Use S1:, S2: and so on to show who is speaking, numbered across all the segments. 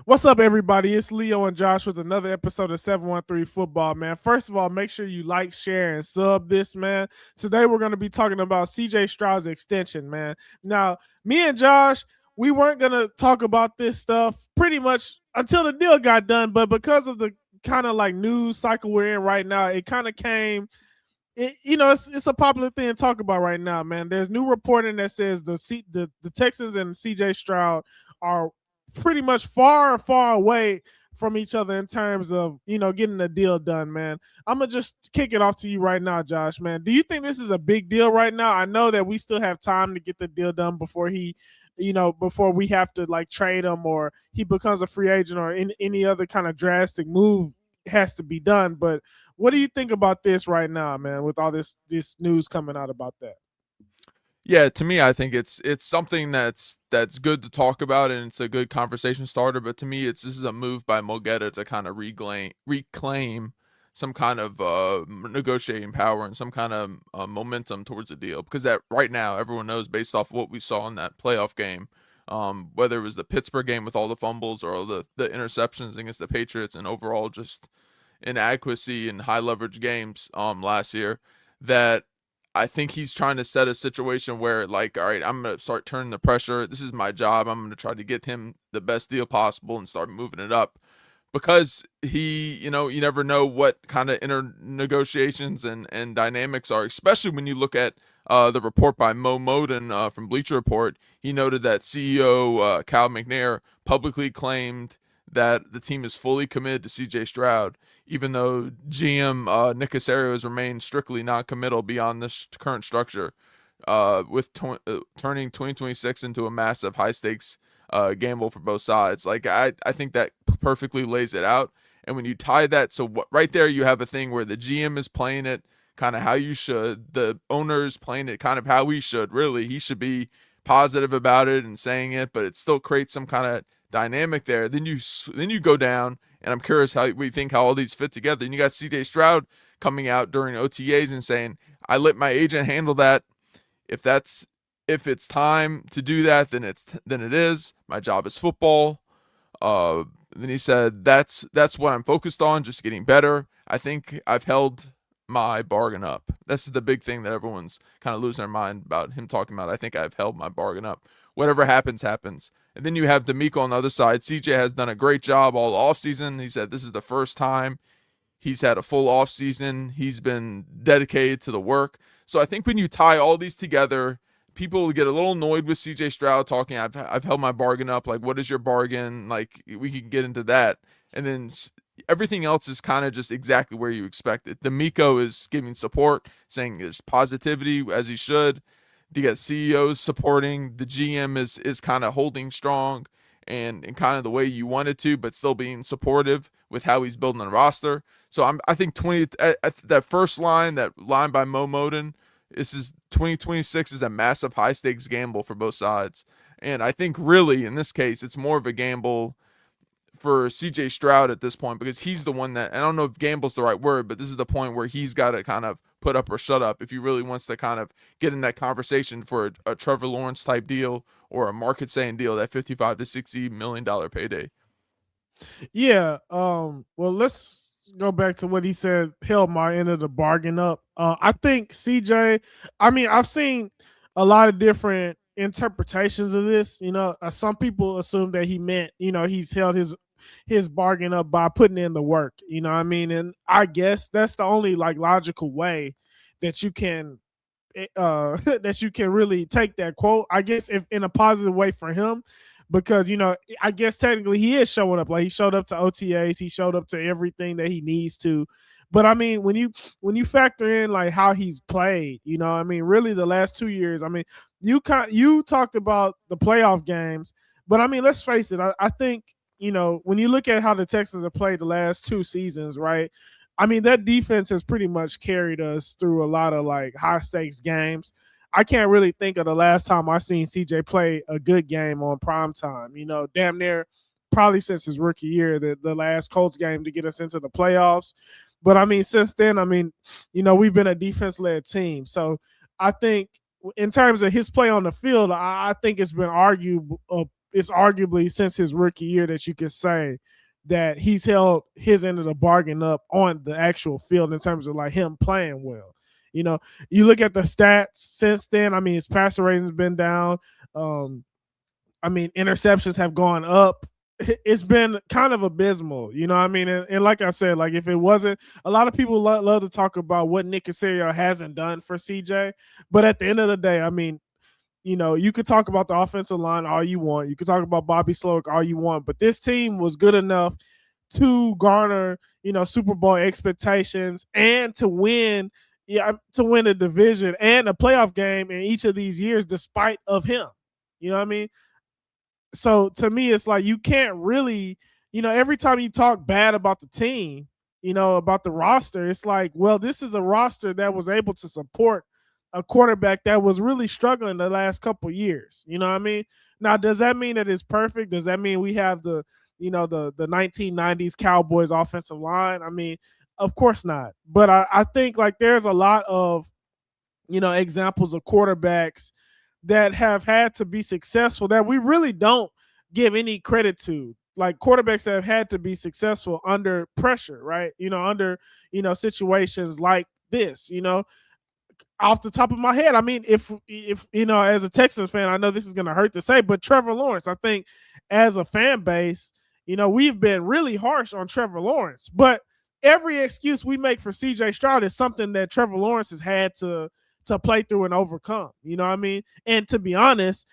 S1: What's up, everybody? It's Leo and Josh with another episode of 713 Football, man. First of all, make sure you like, share, and sub this, man. Today, we're going to be talking about CJ Stroud's extension, man. Now, me and Josh, we weren't going to talk about this stuff pretty much until the deal got done, but because of the kind of like news cycle we're in right now, it kind of came. It's a popular thing to talk about right now, man. There's new reporting that says the Texans and CJ Stroud are pretty much far away from each other in terms of getting a deal done, man. I'm gonna just kick it off to you right now, Josh, man. Do you think this is a big deal right now? I know that we still have time to get the deal done before before we have to like trade him or he becomes a free agent or any other kind of drastic move has to be done. But what do you think about this right now, man, with all this news coming out about that?
S2: Yeah, to me, I think it's something that's good to talk about, and it's a good conversation starter. But to me, this is a move by Mogetta to kind of reclaim some kind of negotiating power and some kind of momentum towards a deal. Because that right now, everyone knows based off what we saw in that playoff game, whether it was the Pittsburgh game with all the fumbles or the interceptions against the Patriots, and overall just inadequacy in high leverage games last year, that I think he's trying to set a situation where, like, all right, I'm going to start turning the pressure. This is my job. I'm going to try to get him the best deal possible and start moving it up because you never know what kind of inner negotiations and dynamics are, especially when you look at the report by Mo Moden from Bleacher Report. He noted that CEO Cal McNair publicly claimed that the team is fully committed to CJ Stroud, even though GM Nick Caserio has remained strictly non-committal beyond this current structure, with turning 2026 into a massive high-stakes gamble for both sides. Like, I think that perfectly lays it out. And when you tie that, right there you have a thing where the GM is playing it kind of how you should, the owner is playing it kind of how he should. Really, he should be positive about it and saying it, but it still creates some kind of dynamic there. Then you go down, and I'm curious how we think how all these fit together. And you got CJ Stroud coming out during OTAs and saying, "I let my agent handle that. If it's time to do that, then it is. My job is football." Then he said, "That's what I'm focused on, just getting better. I think I've held my bargain up." This is the big thing that everyone's kind of losing their mind about him talking about. I think I've held my bargain up. Whatever happens, happens. And then you have D'Amico on the other side. CJ has done a great job all offseason. He said this is the first time he's had a full offseason. He's been dedicated to the work. So I think when you tie all these together, people will get a little annoyed with CJ Stroud talking, I've held my bargain up. Like, what is your bargain? Like, we can get into that. And then everything else is kind of just exactly where you expect it. D'Amico is giving support, saying there's positivity as he should. You got CEOs supporting. The GM is kind of holding strong and kind of the way you wanted to, but still being supportive with how he's building the roster. So I think that first line, that line by Mo Moden, this is 2026 is a massive high stakes gamble for both sides. And I think really in this case, it's more of a gamble for CJ Stroud at this point, because he's the one that, I don't know if gamble's the right word, but this is the point where he's got to kind of put up or shut up if he really wants to kind of get in that conversation for a Trevor Lawrence type deal or a market saying deal, that 55 to $60 million payday.
S1: Yeah. Well, let's go back to what he said. Held my end of the bargain up. I think CJ. I mean, I've seen a lot of different interpretations of this. Some people assume that he meant, he's held his bargain up by putting in the work. You know what I mean? And I guess that's the only like logical way that you can that you can really take that quote. I guess if in a positive way for him, because I guess technically he is showing up. Like, he showed up to OTAs, he showed up to everything that he needs to. But I mean, when you factor in like how he's played, I mean, really the last 2 years. I mean, you talked about the playoff games, but I mean, let's face it. I think when you look at how the Texans have played the last 2 seasons, right? I mean, that defense has pretty much carried us through a lot of like high stakes games. I can't really think of the last time I seen CJ play a good game on prime time. Damn near probably since his rookie year, the last Colts game to get us into the playoffs. But I mean, since then, I mean, we've been a defense led team. So I think in terms of his play on the field, I think it's been argued it's arguably since his rookie year that you could say that he's held his end of the bargain up on the actual field in terms of like him playing well. You know, you look at the stats since then. I mean, his passer rating's been down. Um, I mean, interceptions have gone up. It's been kind of abysmal, you know what I mean? And like I said, like if it wasn't, a lot of people love to talk about what Nick Casario hasn't done for CJ, but at the end of the day, I mean, you know, you could talk about the offensive line all you want. You could talk about Bobby Slowick all you want, but this team was good enough to garner, you know, Super Bowl expectations and to win, yeah, to win a division and a playoff game in each of these years, despite of him. You know what I mean? So to me, it's like you can't really, you know, every time you talk bad about the team, you know, about the roster, it's like, well, this is a roster that was able to support a quarterback that was really struggling the last couple years. You know what I mean? Now, does that mean that it's perfect? Does that mean we have the, you know, the 1990s Cowboys offensive line? I mean, of course not. But I think like there's a lot of, you know, examples of quarterbacks that have had to be successful that we really don't give any credit to. Like quarterbacks that have had to be successful under pressure, right? You know, under, you know, situations like this, you know, off the top of my head, I mean, if you know, as a Texans fan, I know this is going to hurt to say, but Trevor Lawrence, I think, as a fan base, you know, we've been really harsh on Trevor Lawrence, but every excuse we make for C.J. Stroud is something that Trevor Lawrence has had to play through and overcome. You know what I mean? And to be honest,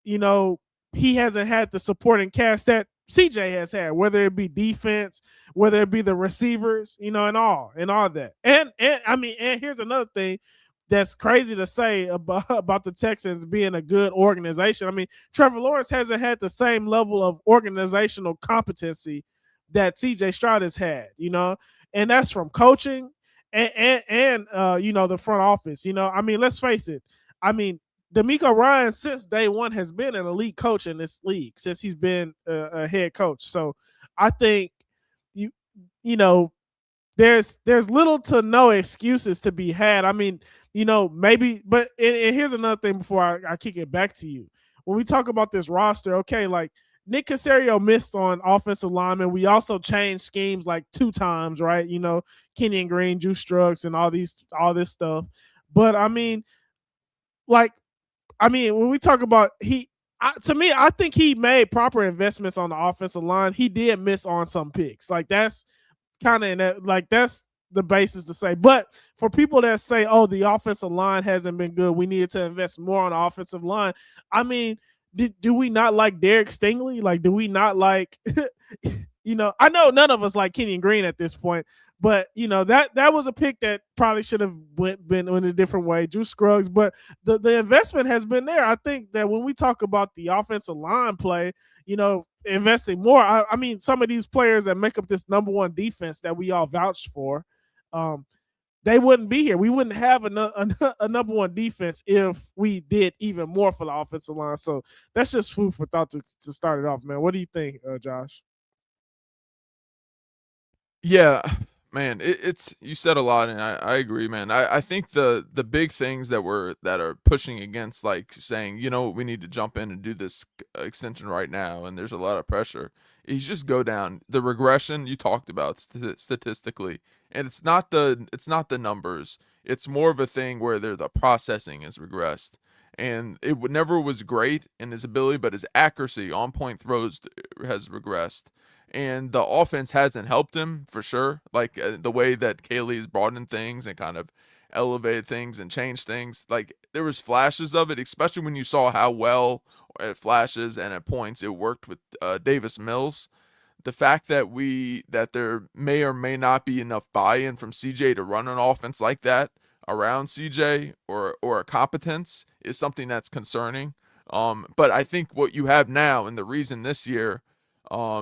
S1: you know, he hasn't had the supporting cast that CJ has had, whether it be defense, whether it be the receivers, you know, and all that. And I mean, and here's another thing that's crazy to say about the Texans being a good organization. I mean, Trevor Lawrence hasn't had the same level of organizational competency that CJ Stroud has had, you know, and that's from coaching and you know, the front office. You know, I mean, let's face it. I mean, D'Amico Ryan since day one has been an elite coach in this league since he's been a head coach. So I think you you know, there's little to no excuses to be had. I mean, you know, maybe, but and here's another thing before I kick it back to you. When we talk about this roster, okay, like Nick Casario missed on offensive linemen. We also changed schemes like 2 times, right? You know, Kenyon Green, Drew Struggs, and all this stuff. But I mean, like, I mean, when we talk about to me, I think he made proper investments on the offensive line. He did miss on some picks. Like that's kind of in that, like that's the basis to say. But for people that say, "Oh, the offensive line hasn't been good. We needed to invest more on the offensive line." I mean, do we not like Derek Stingley? Like, do we not like? You know, I know none of us like Kenyon Green at this point, but you know that was a pick that probably should have been in a different way. Drew Scruggs, but the investment has been there. I think that when we talk about the offensive line play, you know, investing more. I mean, some of these players that make up this number one defense that we all vouched for, um, they wouldn't be here. We wouldn't have a number one defense if we did even more for the offensive line. So that's just food for thought to start it off, man. What do you think, Josh?
S2: Yeah, man, it's you said a lot, and I agree, man. I think the big things that are pushing against, like saying, you know, we need to jump in and do this extension right now, and there's a lot of pressure. Is just go down the regression you talked about statistically, and it's not the numbers. It's more of a thing where the processing is regressed, and it never was great in his ability, but his accuracy on point throws has regressed, and the offense hasn't helped him for sure. Like the way that Kaylee has brought in things and kind of elevated things and changed things. Like there was flashes of it, especially when you saw how well at flashes and at points it worked with Davis Mills. The fact that there may or may not be enough buy-in from CJ to run an offense like that around CJ or a competence is something that's concerning. But I think what you have now and the reason this year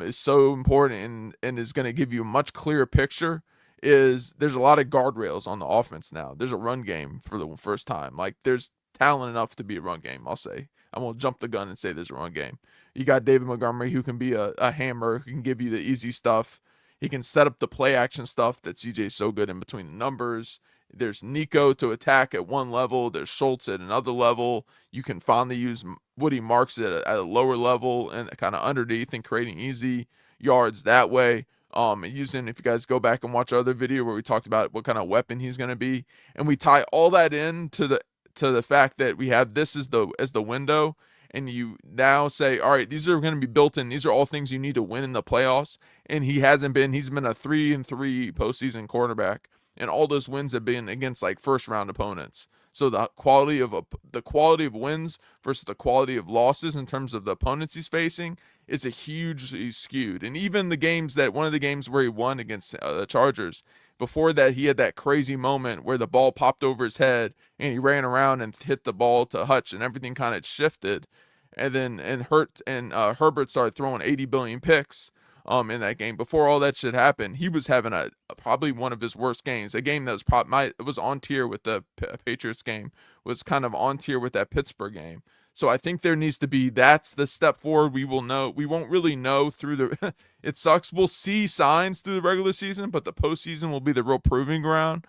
S2: is so important and is going to give you a much clearer picture is there's a lot of guardrails on the offense now. There's a run game for the first time. Like there's talent enough to be a run game, I'll say. I won't jump the gun and say there's a run game. You got David Montgomery who can be a hammer, who can give you the easy stuff. He can set up the play action stuff that CJ's so good in between the numbers. There's Nico to attack at one level. There's Schultz at another level. You can finally use Woody Marks at a lower level and kind of underneath and creating easy yards that way. Using, if you guys go back and watch our other video where we talked about what kind of weapon he's going to be, and we tie all that in to the fact that we have this as the window, and you now say, all right, these are going to be built in. These are all things you need to win in the playoffs. And he hasn't been. He's been a 3-3 postseason quarterback, and all those wins have been against like first round opponents. So the quality of wins versus the quality of losses in terms of the opponents he's facing is a hugely skewed. And even the games that one of the games where he won against the Chargers, before that he had that crazy moment where the ball popped over his head and he ran around and hit the ball to Hutch and everything kind of shifted. And then Herbert started throwing 80 billion picks in that game. Before all that shit happened, he was having a probably one of his worst games. A game that was on tier with the Patriots game, was kind of on tier with that Pittsburgh game. So I think there needs to be, that's the step forward. We will know. We won't really know through the it sucks. We'll see signs through the regular season, but the postseason will be the real proving ground.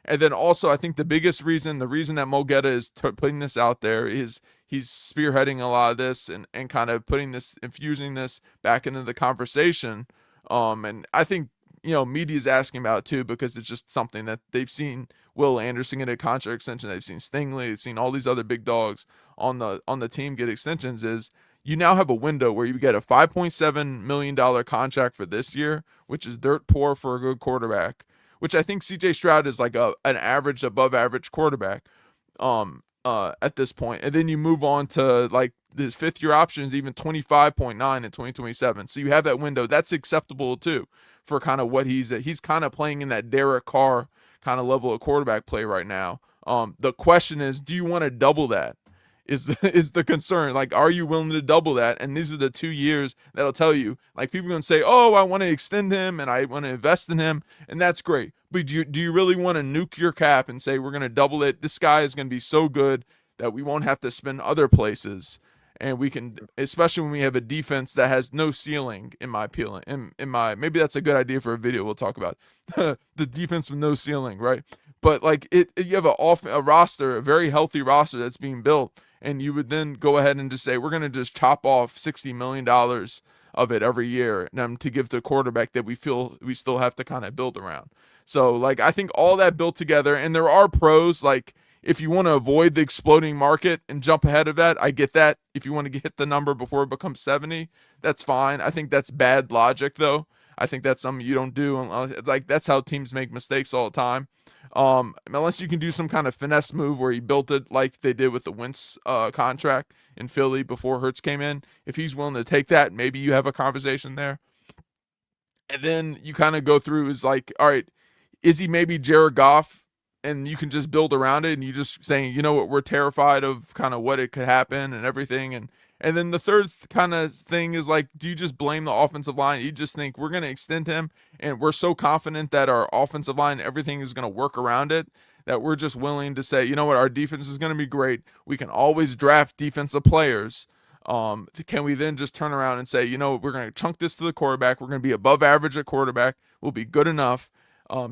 S2: And then also, I think the reason that Mogetta is putting this out there is he's spearheading a lot of this and kind of infusing this back into the conversation. And I think, media is asking about it too, because it's just something that they've seen Will Anderson get a contract extension. They've seen Stingley. They've seen all these other big dogs on the team get extensions. Is you now have a window where you get a $5.7 million contract for this year, which is dirt poor for a good quarterback, which I think CJ Stroud is like an average, above average quarterback at this point. And then you move on to like this fifth year option is even 25.9 in 2027. So you have that window. That's acceptable too for kind of what he's kind of playing in that Derek Carr kind of level of quarterback play right now. The question is, do you want to double that? Is the concern. Like, are you willing to double that? And these are the 2 years that'll tell you. Like, people are going to say, oh, I want to extend him and I want to invest in him, and that's great. But do you really want to nuke your cap and say we're going to double it? This guy is going to be so good that we won't have to spend other places, and we can, especially when we have a defense that has no ceiling. In my opinion, maybe that's a good idea for a video we'll talk about. The defense with no ceiling, right? But like you have a roster, a very healthy roster that's being built, and you would then go ahead and just say we're going to just chop off $60 million of it every year to give to a quarterback that we feel we still have to kind of build around. So like I think all that built together, and there are pros. Like if you want to avoid the exploding market and jump ahead of that, I get that. If you want to hit the number before it becomes 70, that's fine. I think that's bad logic though. I think that's something you don't do. Like that's how teams make mistakes all the time. Unless you can do some kind of finesse move where he built it like they did with the Wentz contract in Philly before Hurts came in. If he's willing to take that, maybe you have a conversation there. And then you kind of go through is like, all right, is he maybe Jared Goff? And you can just build around it, and you just saying, you know what, we're terrified of kind of what it could happen and everything. And then the third kind of thing is like, do you just blame the offensive line? You just think we're going to extend him, and we're so confident that our offensive line, everything is going to work around it, that we're just willing to say, you know what, our defense is going to be great. We can always draft defensive players. Can we then just turn around and say, you know, we're going to chunk this to the quarterback. We're going to be above average at quarterback. We'll be good enough.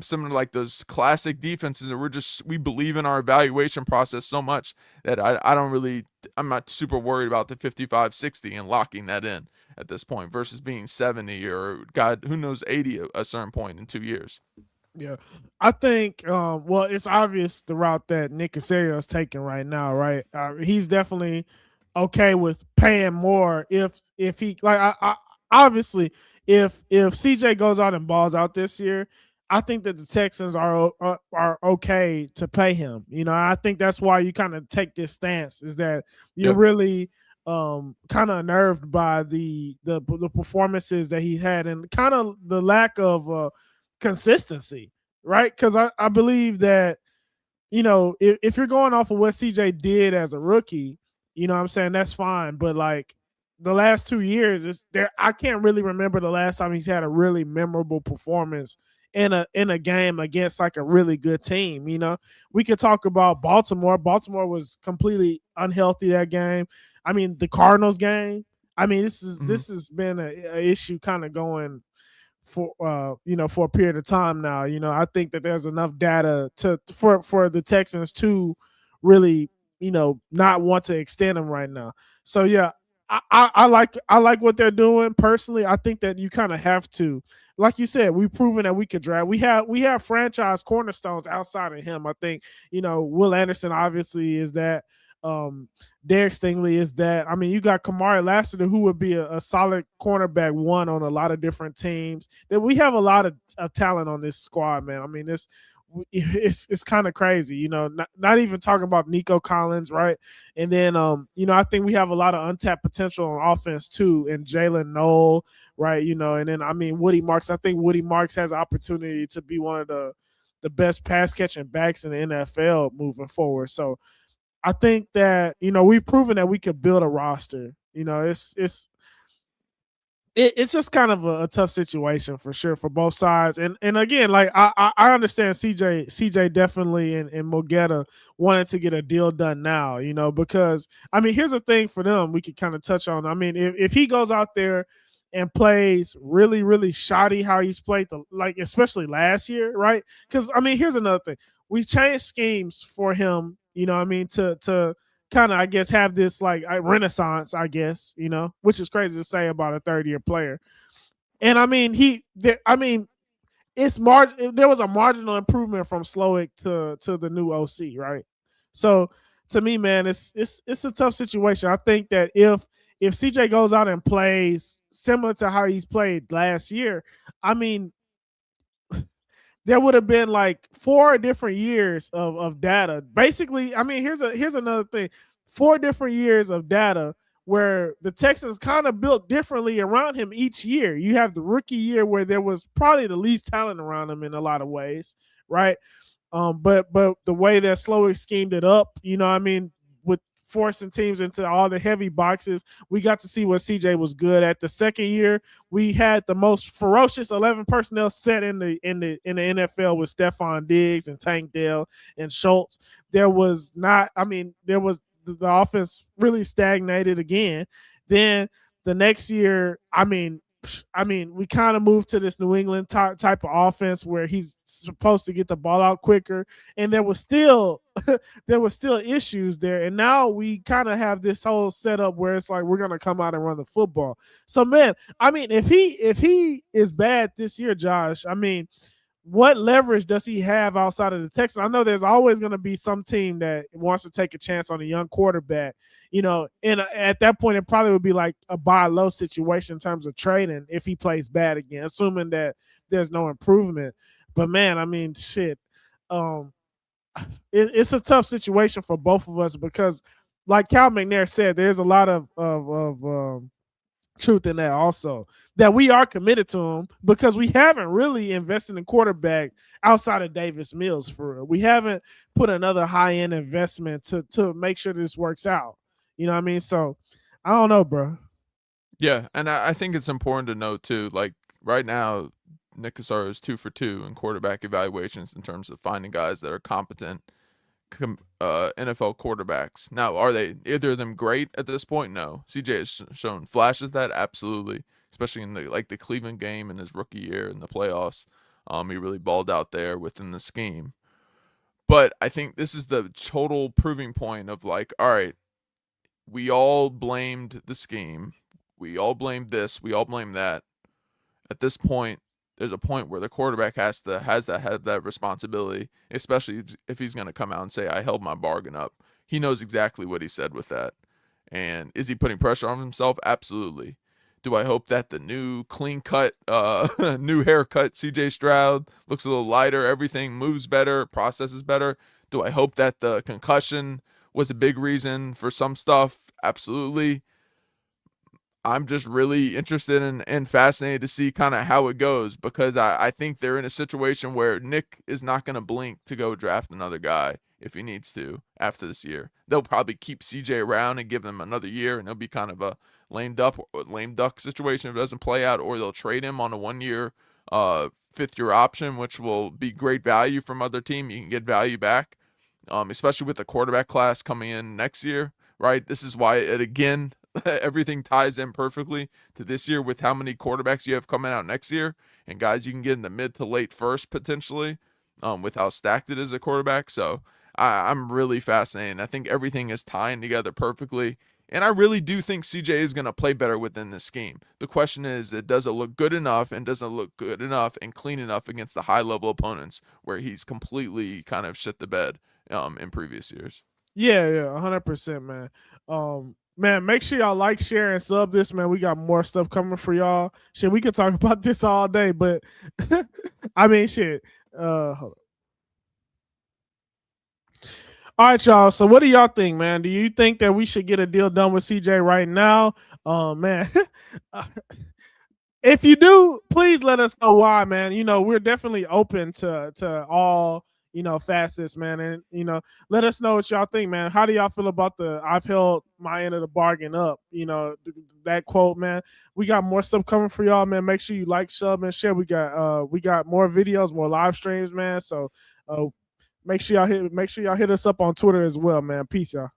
S2: Similar to like those classic defenses that we believe in our evaluation process so much that I'm not super worried about the 55-60 and locking that in at this point versus being 70 or God, who knows, 80 at a certain point in 2 years.
S1: Yeah, I think. Well, it's obvious the route that Nick Casario is taking right now, right? He's definitely okay with paying more if he like. I obviously if CJ goes out and balls out this year, I think that the Texans are okay to pay him. I think that's why you kind of take this stance, is that you're
S2: Yep.
S1: really kind of unnerved by the performances that he had and kind of the lack of consistency, right? Because I believe that if you're going off of what CJ did as a rookie, what I'm saying, that's fine. But like the last 2 years, I can't really remember the last time he's had a really memorable performance in a game against like a really good team. We could talk about Baltimore. Baltimore was completely unhealthy that game. I mean, the Cardinals game. I mean, this has been a issue kind of going for for a period of time now. I think that there's enough data for the Texans to really not want to extend him right now. So yeah, I like what they're doing personally. I think that you kind of have to, like you said, we've proven that we could draft. We have franchise cornerstones outside of him. I think Will Anderson obviously is that. Um, Derek Stingley is that. I mean, you got Kamari Lassiter, who would be a solid cornerback one on a lot of different teams. That we have a lot of talent on this squad, man. I mean, it's kind of crazy, not even talking about Nico Collins, right? And then I think we have a lot of untapped potential on offense too, and Jalen Noel, right? And then I mean Woody Marks. I think Woody Marks has an opportunity to be one of the best pass catching backs in the NFL moving forward. So I think that we've proven that we could build a roster. It's just kind of a tough situation for sure for both sides. And again, like I understand CJ definitely and Mogetta wanted to get a deal done now, because I mean here's the thing for them we could kind of touch on. I mean, if he goes out there and plays really, really shoddy how he's played like especially last year, right? Because I mean, here's another thing. We changed schemes for him, I mean, to kind of, I guess, have this like renaissance, I guess, which is crazy to say about a third-year player. And I mean, I mean, there was a marginal improvement from Slowick to the new OC, right? So to me, man, it's a tough situation. I think that if CJ goes out and plays similar to how he's played last year, I mean, there would have been like 4 different years of data. Basically, I mean, here's another thing: 4 different years of data where the Texans kind of built differently around him each year. You have the rookie year where there was probably the least talent around him in a lot of ways, right? But the way that Slowick schemed it up, I mean, with forcing teams into all the heavy boxes, we got to see what CJ was good at. The second year, we had the most ferocious 11 personnel set in the NFL with Stephon Diggs and Tank Dell and Schultz. There was not, I mean, there was the offense really stagnated again. Then the next year, we kind of moved to this New England type of offense where he's supposed to get the ball out quicker, and there was still issues there. And now we kind of have this whole setup where it's like we're gonna come out and run the football. So man, I mean, if he is bad this year, Josh, I mean, what leverage does he have outside of the Texans? I know there's always going to be some team that wants to take a chance on a young quarterback, and at that point, it probably would be like a buy low situation in terms of trading if he plays bad again, assuming that there's no improvement. But man, I mean, shit, um, it's a tough situation for both of us because, like Cal McNair said, there's a lot of truth in that also, that we are committed to him because we haven't really invested in quarterback outside of Davis Mills. For real, we haven't put another high-end investment to make sure this works out. You know what I mean? So I don't know, bro.
S2: Yeah, and I think it's important to note too, like right now, Nick Cassaro is 2 for 2 in quarterback evaluations in terms of finding guys that are competent NFL quarterbacks. Now, are they either of them great at this point? No. CJ has shown flashes that absolutely, especially in the Cleveland game in his rookie year in the playoffs. He really balled out there within the scheme. But I think this is the total proving point of like, all right, we all blamed the scheme. We all blamed this. We all blamed that. At this point, there's a point where the quarterback has that responsibility, especially if he's going to come out and say, I held my bargain up. He knows exactly what he said with that. And is he putting pressure on himself? Absolutely. Do I hope that the new clean cut, new haircut CJ Stroud looks a little lighter, everything moves better, processes better? Do I hope that the concussion was a big reason for some stuff? Absolutely. I'm just really interested and fascinated to see kind of how it goes because I think they're in a situation where Nick is not going to blink to go draft another guy if he needs to after this year. They'll probably keep CJ around and give them another year, and it'll be kind of a lame duck situation if it doesn't play out, or they'll trade him on a 1-year, fifth-year option, which will be great value from other team. You can get value back, especially with the quarterback class coming in next year. Right, this is why it again everything ties in perfectly to this year with how many quarterbacks you have coming out next year and guys you can get in the mid to late first potentially, with how stacked it is at quarterback. So I'm really fascinated. I think everything is tying together perfectly. And I really do think CJ is going to play better within this scheme. The question is, does it look good enough, and does it look good enough and clean enough against the high level opponents where he's completely kind of shit the bed in previous years?
S1: Yeah, 100%, man. Man, make sure y'all like, share, and sub this, man. We got more stuff coming for y'all. Shit, we could talk about this all day, but I mean, shit. Hold on. All right, y'all. So, what do y'all think, man? Do you think that we should get a deal done with CJ right now? Man. If you do, please let us know why, man. We're definitely open to all facets, man, and let us know what y'all think, man. How do y'all feel about the "I've held my end of the bargain up"? That quote, man. We got more stuff coming for y'all, man. Make sure you like, sub, and share. We got more videos, more live streams, man. So make sure y'all hit us up on Twitter as well, man. Peace, y'all.